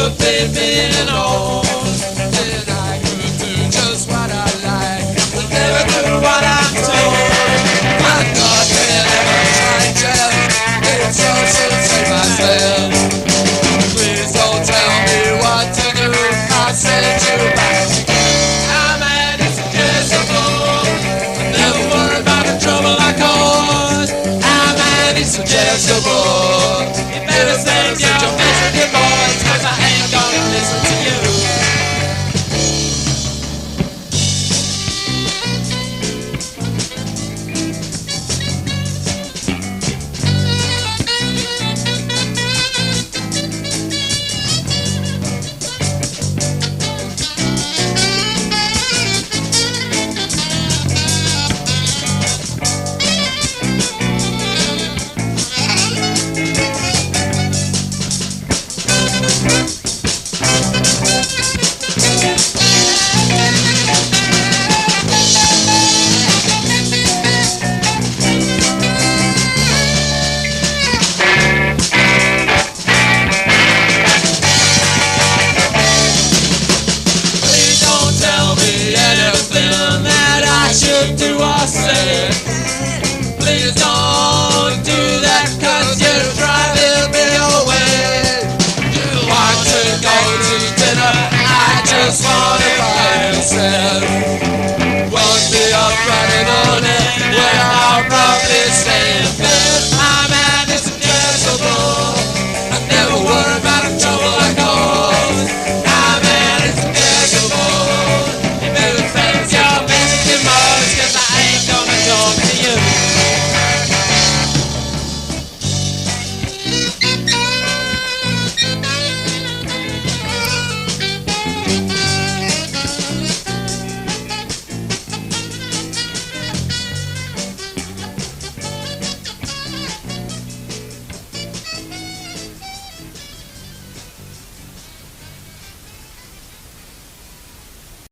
never paid me at all. And I could do just what I like, but never do what I'm told. My God, can ever change it? It's all to save myself. Please don't tell me what to do. I send you back again. I'm insuggestible. Never worry about the trouble I cause. I'm insuggestible. You better save your message, boys, 'cause I ain't gonna listen to you.